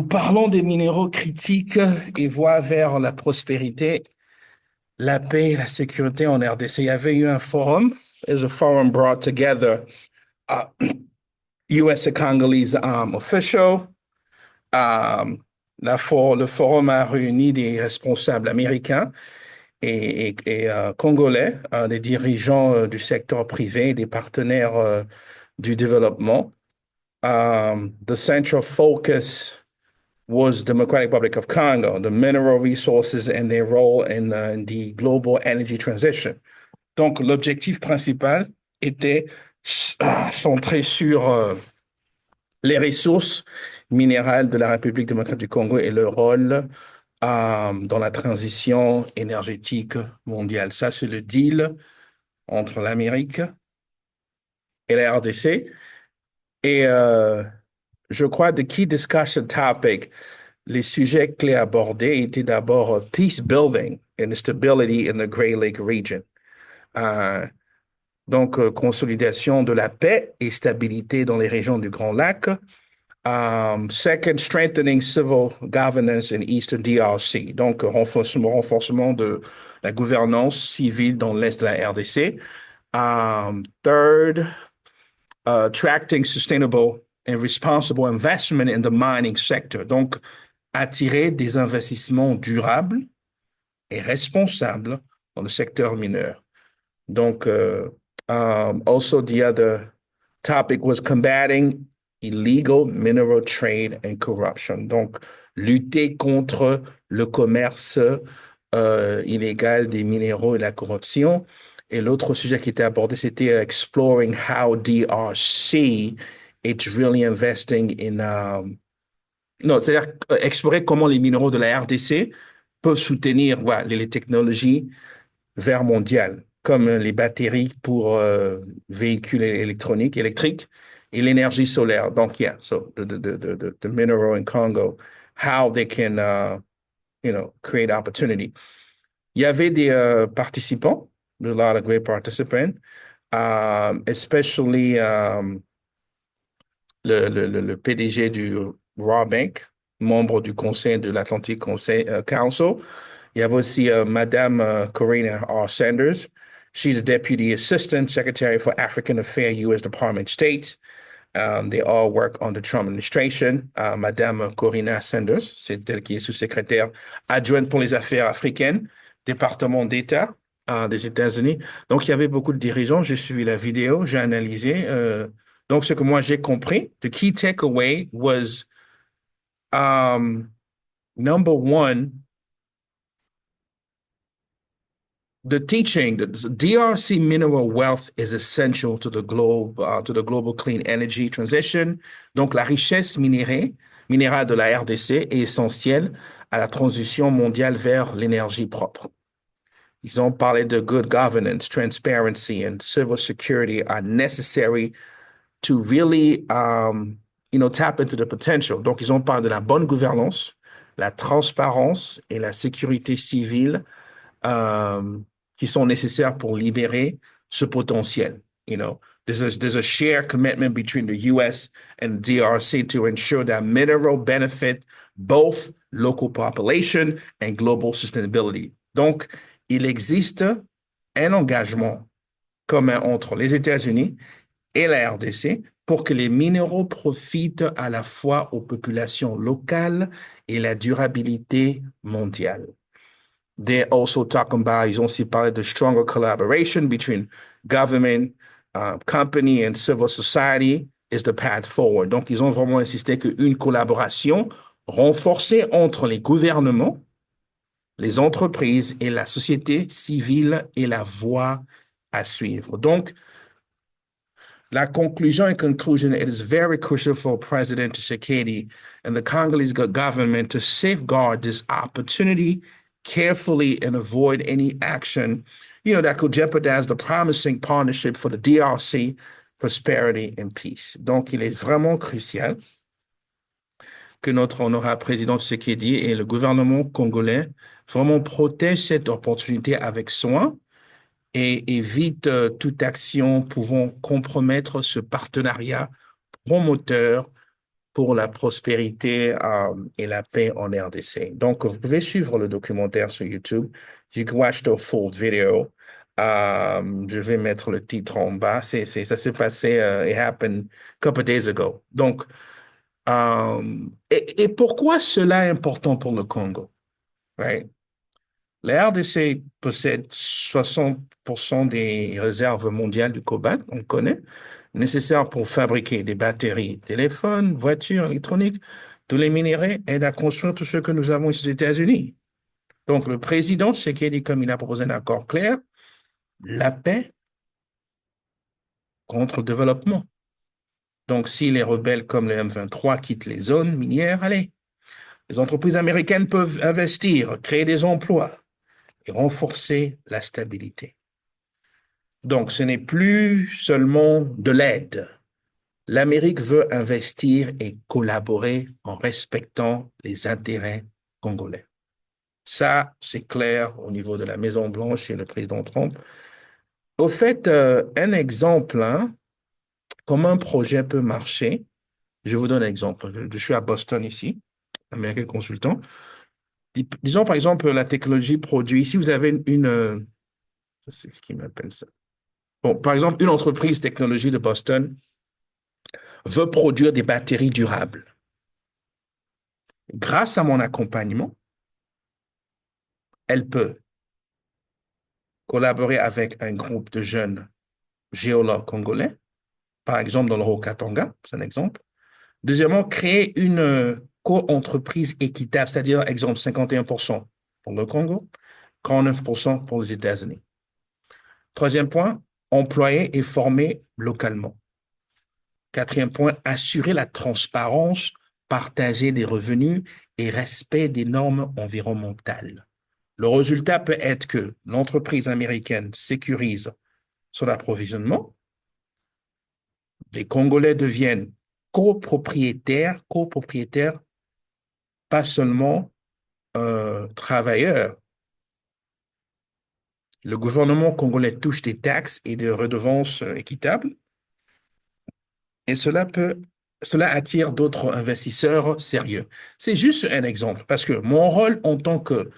Parlons des minéraux critiques et voie vers la prospérité, la paix et la sécurité en RDC. Il y avait eu un forum. There's a forum brought together US and Congolese official. Um, le forum a réuni des responsables américains et congolais, des dirigeants du secteur privé, des partenaires du développement. The central focus was Democratic Republic of Congo, the mineral resources and their role in the global energy transition. Donc, l'objectif principal était centré sur les ressources minérales de la République démocratique du Congo et leur rôle dans la transition énergétique mondiale. Ça, c'est le deal entre l'Amérique et la RDC. Et je crois the key discussion topic, les sujets clés abordés étaient d'abord peace building and stability in the Great Lake region. Euh, consolidation de la paix et stabilité dans les régions du Grand Lac. Second, strengthening civil governance in Eastern DRC. Donc, renforcement de la gouvernance civile dans l'Est de la RDC. Third, attracting sustainable and responsible investment in the mining sector. Donc, attirer des investissements durables et responsables dans le secteur mineur. Donc, also the other topic was combating illegal mineral trade and corruption. Donc, lutter contre le commerce illégal des minéraux et la corruption. Et l'autre sujet qui était abordé, c'était exploring how DRC is really investing in non, c'est-à-dire explorer comment les minéraux de la RDC peuvent soutenir voilà, les technologies vers mondiales, comme les batteries pour véhicules électriques et l'énergie solaire. Donc, yeah, so the mineral in Congo, how they can, create opportunity. Il y avait des participants, a lot of great participants, especially le PDG du Raw Bank, membre du conseil de l'Atlantic Council. Il y avait aussi Madame Corina R. Sanders. She's the Deputy Assistant Secretary for African Affairs, U.S. Department of State. They all work on the Trump administration. Madame Corina Sanders, c'est elle qui est sous-secrétaire adjointe pour les affaires africaines, département d'État des États-Unis. Donc, il y avait beaucoup de dirigeants. J'ai suivi la vidéo, j'ai analysé. Donc, ce que moi j'ai compris, the key takeaway was number one, the teaching that DRC mineral wealth is essential to the global clean energy transition. Donc, la richesse minérale de la RDC est essentielle à la transition mondiale vers l'énergie propre. Ils ont parlé de good governance, transparency, and civil security are necessary to really, tap into the potential. Donc, ils ont parlé de la bonne gouvernance, la transparence et la sécurité civile qui sont nécessaires pour libérer ce potentiel. There's a shared commitment between the U.S. and DRC to ensure that mineral benefit both local population and global sustainability. Donc, il existe un engagement commun entre les États-Unis et la RDC pour que les minéraux profitent à la fois aux populations locales et la durabilité mondiale. They're also talking about, ils ont aussi parlé de stronger collaboration between government, company and civil society is the path forward. Donc, ils ont vraiment insisté qu'une collaboration renforcée entre les gouvernements, les entreprises et la société civile est la voie à suivre. Donc, la conclusion and conclusion, it is very crucial for President Tshisekedi and the Congolese government to safeguard this opportunity carefully and avoid any action, that could jeopardize the promising partnership for the DRC, prosperity and peace. Donc, il est vraiment crucial que notre honorable président Tshisekedi et le gouvernement congolais vraiment protègent cette opportunité avec soin et évite toute action pouvant compromettre ce partenariat promoteur pour la prospérité et la paix en RDC. Donc, vous pouvez suivre le documentaire sur YouTube. You can watch the full video. Je vais mettre le titre en bas. Ça s'est passé, it happened a couple of days ago. Donc, et pourquoi cela est important pour le Congo? Right? La RDC possède 60% des réserves mondiales du cobalt, on le connaît, nécessaires pour fabriquer des batteries, téléphones, voitures, électroniques. Tous les minéraux aident à construire tout ce que nous avons ici aux États-Unis. Donc, le président Tshisekedi, comme il a proposé un accord clair, la paix contre le développement. Donc, si les rebelles comme le M23 quittent les zones minières, allez, les entreprises américaines peuvent investir, créer des emplois et renforcer la stabilité. Donc, ce n'est plus seulement de l'aide. L'Amérique veut investir et collaborer en respectant les intérêts congolais. Ça, c'est clair au niveau de la Maison-Blanche et le président Trump. Au fait, un exemple, hein, comment un projet peut marcher. Je vous donne un exemple. Je suis à Boston ici, Américain consultant. Disons par exemple la technologie produit. Ici, vous avez c'est ce qui m'appelle ça. Bon, par exemple, une entreprise technologie de Boston veut produire des batteries durables. Grâce à mon accompagnement, elle peut collaborer avec un groupe de jeunes géologues congolais, par exemple dans le Haut-Katanga, c'est un exemple. Deuxièmement, créer une co-entreprise équitable, c'est-à-dire, exemple, 51% pour le Congo, 49% pour les États-Unis. Troisième point, employer et former localement. Quatrième point, assurer la transparence, partager des revenus et respect des normes environnementales. Le résultat peut être que l'entreprise américaine sécurise son approvisionnement, les Congolais deviennent copropriétaires, pas seulement travailleurs. Le gouvernement congolais touche des taxes et des redevances équitables et cela attire d'autres investisseurs sérieux. C'est juste un exemple parce que mon rôle en tant que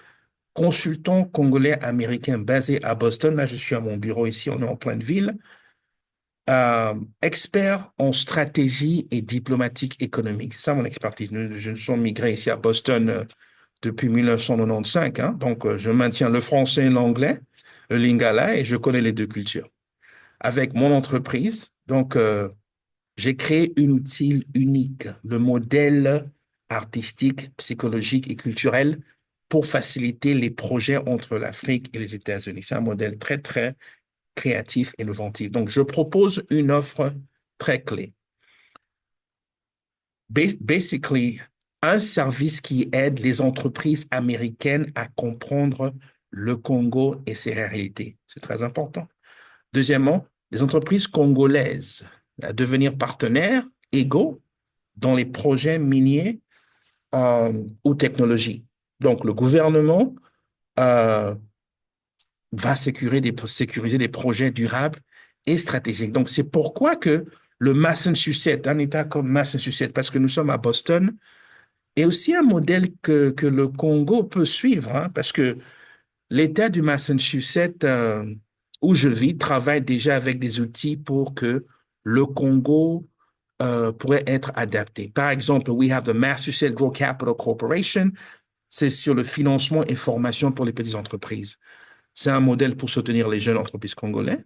consultant congolais américain basé à Boston, là je suis à mon bureau ici, on est en pleine ville, expert en stratégie et diplomatique économique. C'est ça mon expertise. Je suis migré ici à Boston depuis 1995, hein, donc je maintiens le français et l'anglais, le lingala, et je connais les deux cultures. Avec mon entreprise, donc j'ai créé un outil unique, le modèle artistique, psychologique et culturel pour faciliter les projets entre l'Afrique et les États-Unis. C'est un modèle très, très créatif et inventif. Donc, je propose une offre très clé. Basically, un service qui aide les entreprises américaines à comprendre le Congo et ses réalités. C'est très important. Deuxièmement, les entreprises congolaises à devenir partenaires égaux dans les projets miniers ou technologies. Donc, le gouvernement euh, va sécuriser des projets durables et stratégiques. Donc, c'est pourquoi que le Massachusetts, un État comme Massachusetts, parce que nous sommes à Boston, est aussi un modèle que le Congo peut suivre, hein, parce que l'État du Massachusetts, où je vis, travaille déjà avec des outils pour que le Congo pourrait être adapté. Par exemple, we have the Massachusetts Grow Capital Corporation. C'est sur le financement et formation pour les petites entreprises. C'est un modèle pour soutenir les jeunes entreprises congolais.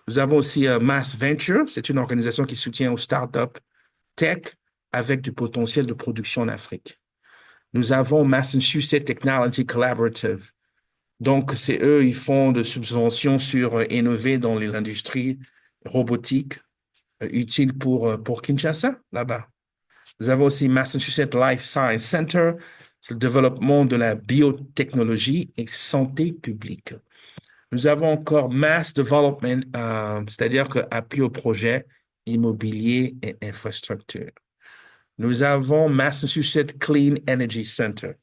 Nous avons aussi Mass Venture. C'est une organisation qui soutient aux startups tech avec du potentiel de production en Afrique. Nous avons Massachusetts Technology Collaborative. Donc, c'est eux, ils font de subventions sur innover dans l'industrie robotique utile pour Kinshasa, là-bas. Nous avons aussi Massachusetts Life Science Center, c'est le développement de la biotechnologie et santé publique. Nous avons encore Mass Development, c'est-à-dire appui au projet immobilier et infrastructure. Nous avons Massachusetts Clean Energy Center,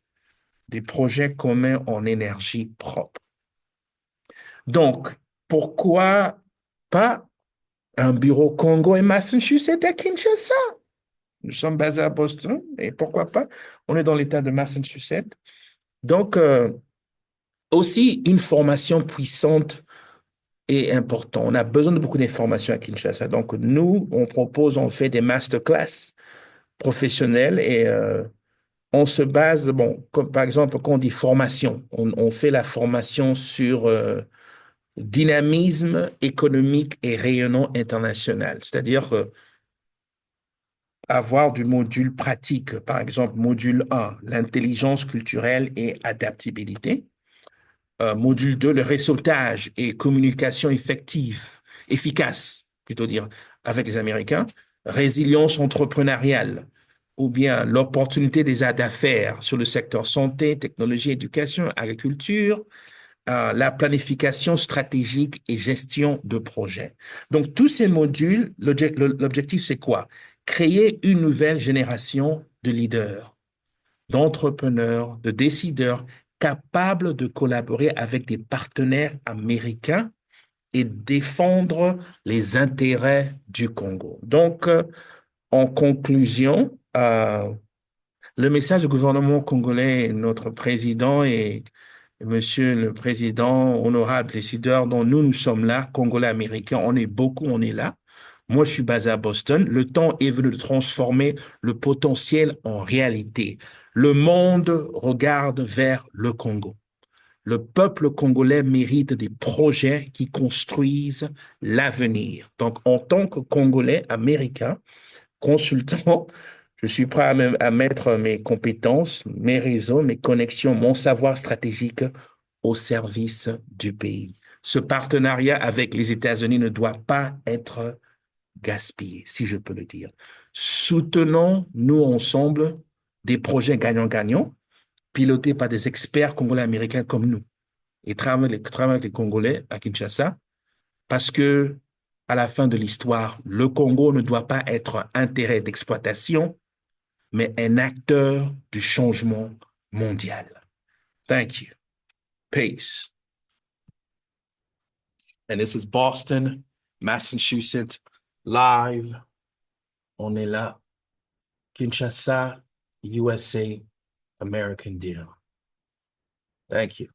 des projets communs en énergie propre. Donc, pourquoi pas un bureau Congo et Massachusetts à Kinshasa? Nous sommes basés à Boston et pourquoi pas? On est dans l'État de Massachusetts. Donc, aussi une formation puissante et importante. On a besoin de beaucoup d'informations à Kinshasa. Donc, nous, on propose, on fait des masterclass professionnels et on se base, bon, comme par exemple, quand on dit formation, on fait la formation sur dynamisme économique et rayonnement international, c'est-à-dire avoir du module pratique, par exemple, module 1, l'intelligence culturelle et adaptabilité. Module 2, le réseautage et communication efficace, plutôt dire, avec les Américains. Résilience entrepreneuriale, ou bien l'opportunité des aides d'affaires sur le secteur santé, technologie, éducation, agriculture, la planification stratégique et gestion de projets. Donc, tous ces modules, l'objectif, c'est quoi? Créer une nouvelle génération de leaders, d'entrepreneurs, de décideurs capables de collaborer avec des partenaires américains et défendre les intérêts du Congo. Donc, en conclusion, le message du gouvernement congolais, notre président et Monsieur le Président, honorable décideur, dont nous sommes là, Congolais américains, on est beaucoup, on est là. Moi, je suis basé à Boston. Le temps est venu de transformer le potentiel en réalité. Le monde regarde vers le Congo. Le peuple congolais mérite des projets qui construisent l'avenir. Donc, en tant que Congolais américain, consultant, je suis prêt à mettre mes compétences, mes réseaux, mes connexions, mon savoir stratégique au service du pays. Ce partenariat avec les États-Unis ne doit pas être gaspillé, si je peux le dire. Soutenons, nous ensemble, des projets gagnant-gagnant, pilotés par des experts congolais américains comme nous, et travaillons avec les Congolais à Kinshasa, parce que, à la fin de l'histoire, le Congo ne doit pas être un intérêt d'exploitation, mais un acteur du changement mondial. Thank you. Peace. And this is Boston, Massachusetts, live. On est là. Kinshasa, USA, American Deal. Thank you.